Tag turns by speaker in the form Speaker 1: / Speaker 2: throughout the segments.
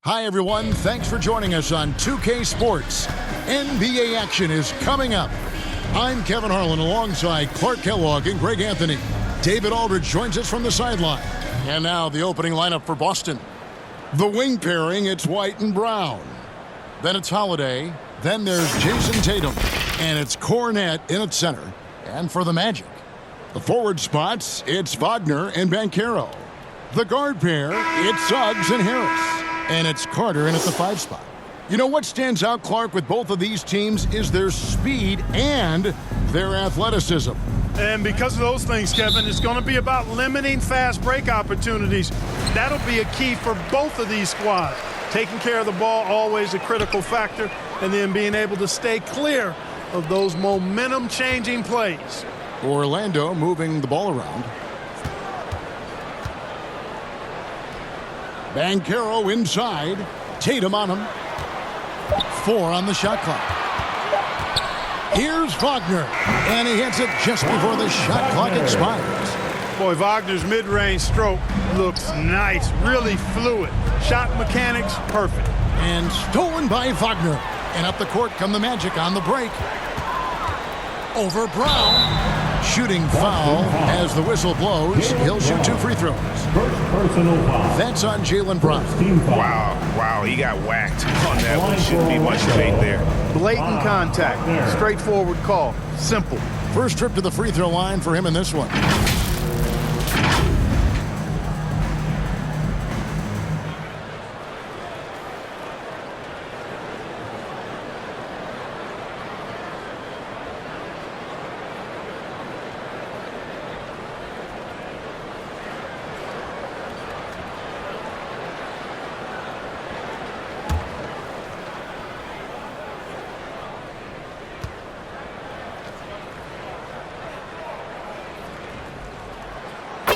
Speaker 1: Hi, everyone. Thanks for joining us on 2K Sports. NBA action is coming up. I'm Kevin Harlan alongside Clark Kellogg and Greg Anthony. David Aldridge joins us from the sideline. And now the opening lineup for Boston. The wing pairing, it's White and Brown. Then it's Holiday. Then there's Jason Tatum. And it's Cornet in at center. And for the Magic, the forward spots, it's Wagner and Banchero. The guard pair, it's Suggs and Harris. And it's Carter in at the 5 spot. You know what stands out, Clark, with both of these teams is their speed and their athleticism.
Speaker 2: And because of those things, Kevin, it's going to be about limiting fast break opportunities. That'll be a key for both of these squads. Taking care of the ball, always a critical factor, and then being able to stay clear of those momentum-changing plays.
Speaker 1: Orlando moving the ball around. Banchero inside. Tatum on him. 4 on the shot clock. Here's Wagner. And he hits it just before the shot clock expires.
Speaker 2: Boy, Wagner's mid-range stroke looks nice, really fluid. Shot mechanics, perfect.
Speaker 1: And stolen by Wagner. And up the court come the Magic on the break. Over Brown. Shooting foul as the whistle blows. He'll shoot 2 free throws. That's on Jaylen Brown.
Speaker 3: Wow, he got whacked on that one. Shouldn't be much debate there.
Speaker 2: Blatant contact, straightforward call, simple.
Speaker 1: First trip to the free throw line for him in this one.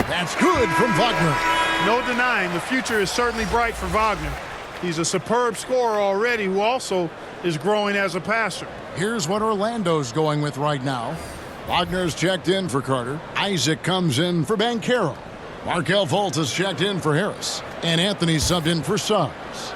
Speaker 1: That's good from Wagner.
Speaker 2: No denying the future is certainly bright for Wagner. He's a superb scorer already who also is growing as a passer.
Speaker 1: Here's what Orlando's going with right now. Wagner's checked in for Carter. Isaac comes in for Banchero. Markelle Fultz has checked in for Harris. And Anthony subbed in for Suggs.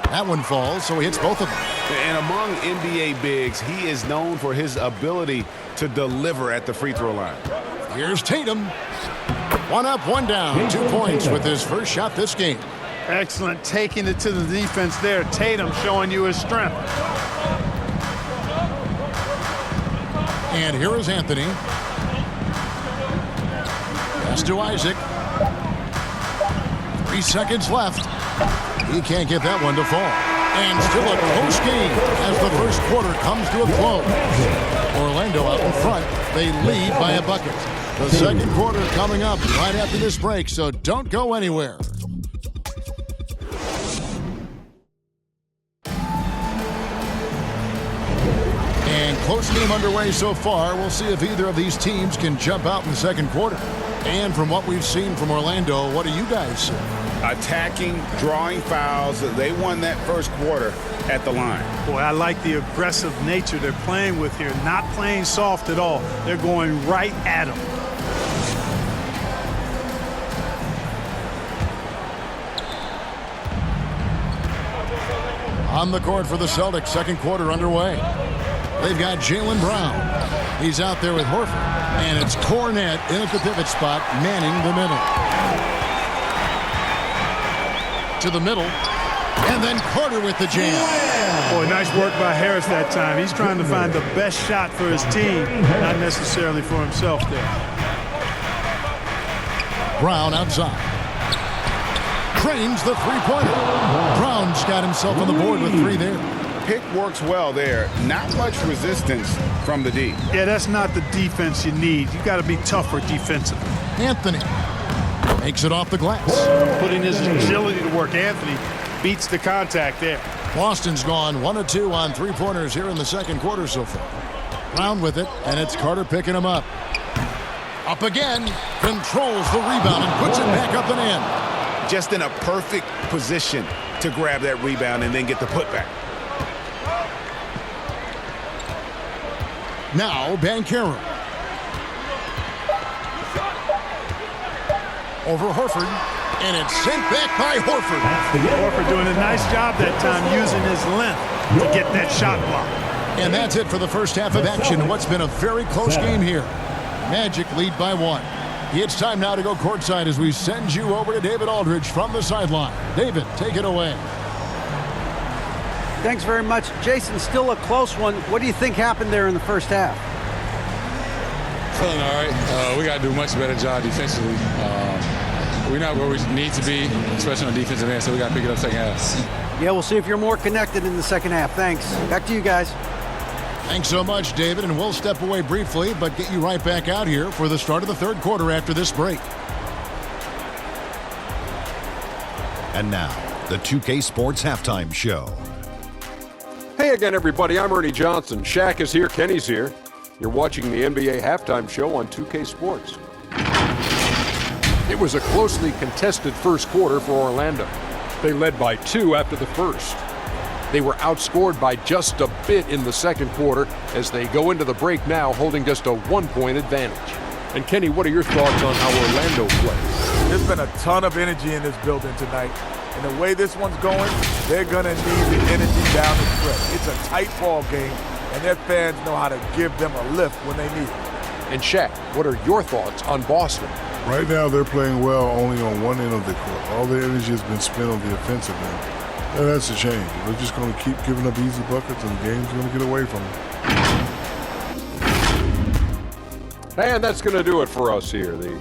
Speaker 1: That one falls, so he hits both of them.
Speaker 3: And among NBA bigs, he is known for his ability to deliver at the free throw line.
Speaker 1: Here's Tatum. 1 up, 1 down. 2 points with his first shot this game.
Speaker 2: Excellent, taking it to the defense there. Tatum showing you his strength.
Speaker 1: And here is Anthony. Pass to Isaac. 3 seconds left. He can't get that one to fall. And still a close game as the first quarter comes to a close. Orlando out in front. They lead by a bucket. The second quarter coming up right after this break, so don't go anywhere. And close game underway so far. We'll see if either of these teams can jump out in the second quarter. And from what we've seen from Orlando, what do you guys see?
Speaker 3: Attacking, drawing fouls. They won that first quarter at the line.
Speaker 2: Boy, I like the aggressive nature they're playing with here. Not playing soft at all. They're going right at him.
Speaker 1: On the court for the Celtics, second quarter underway. They've got Jaylen Brown. He's out there with Horford. And it's Cornet in at the pivot spot, manning the middle. To the middle. And then Carter with the jam.
Speaker 2: Boy, nice work by Harris that time. He's trying to find the best shot for his team, not necessarily for himself there.
Speaker 1: Brown outside. Trains the three-pointer. Brown's got himself on the board with 3 there.
Speaker 3: Pick works well there. Not much resistance from the D.
Speaker 2: Yeah, that's not the defense you need. You got to be tougher defensively.
Speaker 1: Anthony makes it off the glass.
Speaker 2: Putting his agility to work. Anthony beats the contact there.
Speaker 1: Boston's gone 1 of 2 on 3-pointers here in the second quarter so far. Brown with it, and it's Carter picking him up. Up again, controls the rebound and puts it back up and in.
Speaker 3: Just in a perfect position to grab that rebound and then get the putback.
Speaker 1: Now Banchero. Over Horford. And it's sent back by Horford.
Speaker 2: Horford doing a nice job that time using his length to get that shot block.
Speaker 1: And that's it for the first half of action. What's been a very close game here. Magic lead by 1. It's time now to go courtside as we send you over to David Aldridge from the sideline. David, take it away.
Speaker 4: Thanks very much. Jason, still a close one. What do you think happened there in the first half?
Speaker 5: Feeling all right. We got to do a much better job defensively. We're not where we need to be, especially on the defensive end, so we got to pick it up second half.
Speaker 4: Yeah, we'll see if you're more connected in the second half. Thanks. Back to you guys.
Speaker 1: Thanks so much, David, and we'll step away briefly, but get you right back out here for the start of the third quarter after this break.
Speaker 6: And now, the 2K Sports Halftime Show.
Speaker 7: Hey again, everybody. I'm Ernie Johnson. Shaq is here. Kenny's here. You're watching the NBA Halftime Show on 2K Sports. It was a closely contested first quarter for Orlando. They led by 2 after the first. They were outscored by just a bit in the second quarter as they go into the break now holding just a 1-point advantage. And Kenny, what are your thoughts on how Orlando plays?
Speaker 8: There's been a ton of energy in this building tonight. And the way this one's going, they're going to need the energy down the stretch. It's a tight ball game, and their fans know how to give them a lift when they need it.
Speaker 7: And Shaq, what are your thoughts on Boston?
Speaker 9: Right now, they're playing well only on one end of the court. All their energy has been spent on the offensive end. And that's a change. They're just going to keep giving up easy buckets, and the game's going to get away from them.
Speaker 7: And that's going to do it for us here. The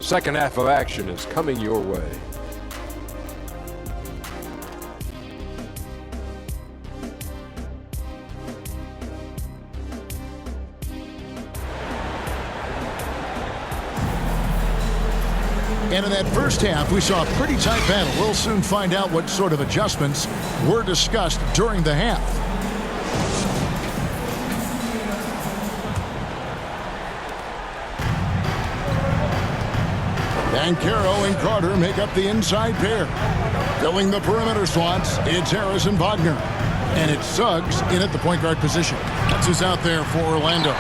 Speaker 7: second half of action is coming your way.
Speaker 1: And in that first half, we saw a pretty tight battle. We'll soon find out what sort of adjustments were discussed during the half. Banchero and Carter make up the inside pair. Filling the perimeter slots, it's Harris and Wagner. And it's Suggs in at the point guard position. That's who's out there for Orlando.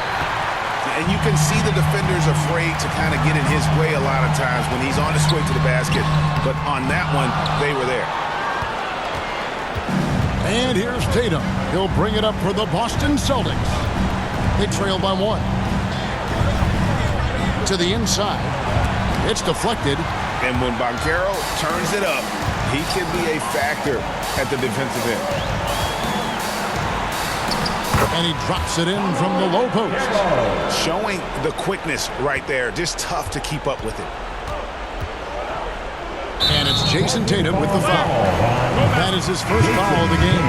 Speaker 3: And you can see the defenders afraid to kind of get in his way a lot of times when he's on his way to the basket. But on that one, they were there.
Speaker 1: And here's Tatum. He'll bring it up for the Boston Celtics. They trail by 1. To the inside. It's deflected.
Speaker 3: And when Banchero turns it up, he can be a factor at the defensive end.
Speaker 1: And he drops it in from the low post.
Speaker 3: Showing the quickness right there. Just tough to keep up with it.
Speaker 1: And it's Jason Tatum with the foul. That is his first foul of the game.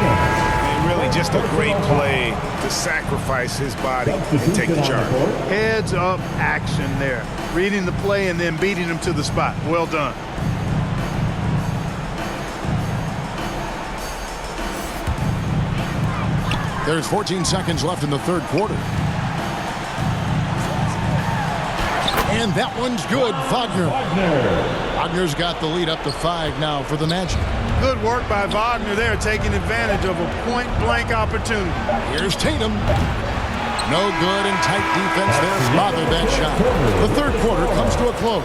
Speaker 3: And really just a great play to sacrifice his body and take the charge.
Speaker 2: Heads up action there. Reading the play and then beating him to the spot. Well done.
Speaker 1: There's 14 seconds left in the third quarter. And that one's good. Wagner. Wagner's got the lead up to 5 now for the Magic.
Speaker 2: Good work by Wagner there, taking advantage of a point-blank opportunity.
Speaker 1: Here's Tatum. No good, and tight defense there smothered that shot. The third quarter comes to a close.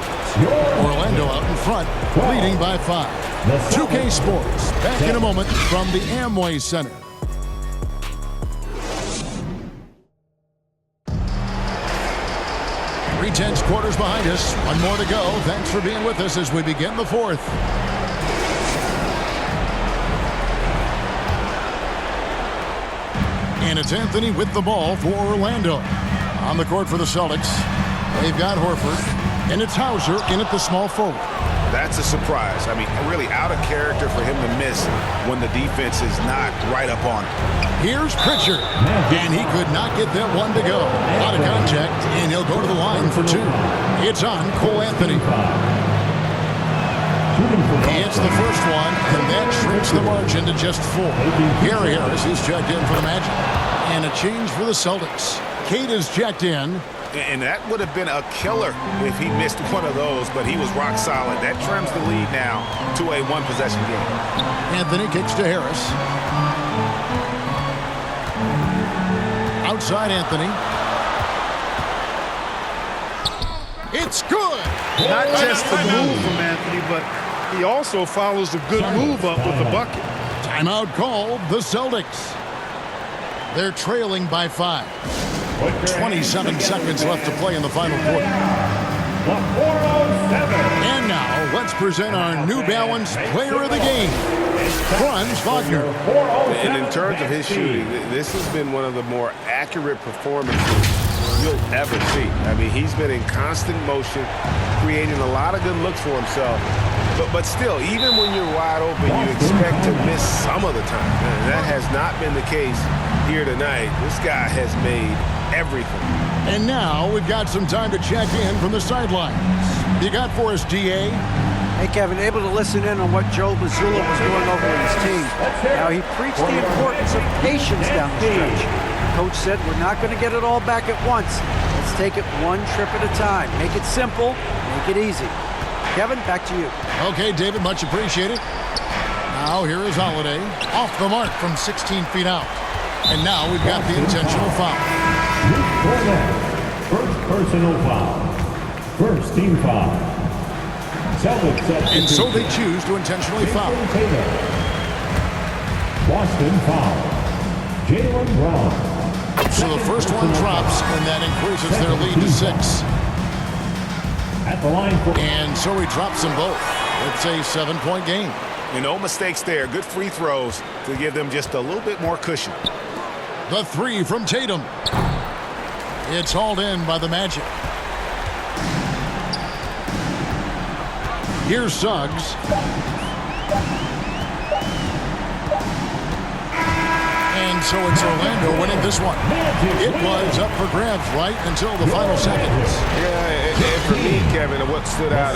Speaker 1: Orlando out in front, leading by 5. 2K Sports, back in a moment from the Amway Center. 3/10 quarters behind us. One more to go. Thanks for being with us as we begin the fourth. And it's Anthony with the ball for Orlando. On the court for the Celtics, they've got Horford. And it's Hauser in at the small forward.
Speaker 3: That's a surprise. I mean, really out of character for him to miss when the defense is not right up on him.
Speaker 1: Here's Pritchard, and he could not get that one to go. Out of contact, and he'll go to the line for 2. It's on Cole Anthony. He hits the first one, and that shrinks the margin to just 4. Gary Harris is checked in for the Magic. And a change for the Celtics. Cade is checked in.
Speaker 3: And that would have been a killer if he missed one of those, but he was rock solid. That trims the lead now to a 1-possession game.
Speaker 1: Anthony kicks to Harris. Outside Anthony. It's good.
Speaker 2: Not just the move from Anthony, but he also follows a good move up with the bucket.
Speaker 1: Timeout called the Celtics. They're trailing by 5. 27 seconds left to play in the final quarter. And now, let's present our New Balance Player of the Game, Franz Wagner.
Speaker 3: And in terms of his shooting, this has been one of the more accurate performances you'll ever see. I mean, he's been in constant motion, creating a lot of good looks for himself. But still, even when you're wide open, you expect to miss some of the time. And that has not been the case here tonight. This guy has made everything.
Speaker 1: And now we've got some time to check in from the sidelines. You got for us, DA?
Speaker 4: Hey, Kevin, able to listen in on what Joe Mazzulla was doing over with his team. Now, he preached the importance of patience down the stretch. Coach said, we're not going to get it all back at once. Let's take it one trip at a time. Make it simple, make it easy. Kevin, back to you.
Speaker 1: Okay, David, much appreciated. Now here is Holiday, off the mark from 16 feet out. And now we've got the intentional foul.
Speaker 10: First personal foul. First team foul. Celtics.
Speaker 1: And so they choose to intentionally foul.
Speaker 10: Boston foul. Jaylen Brown.
Speaker 1: So the first one drops, and that increases their lead to 6.
Speaker 10: At the line for
Speaker 1: and so he drops them both. It's a 7-point game.
Speaker 3: And no mistakes there. Good free throws to give them just a little bit more cushion.
Speaker 1: The 3 from Tatum. It's hauled in by the Magic. Here's Suggs. And so it's Orlando winning this one. It was up for grabs right until the final seconds.
Speaker 3: Yeah, and for me, Kevin, what stood out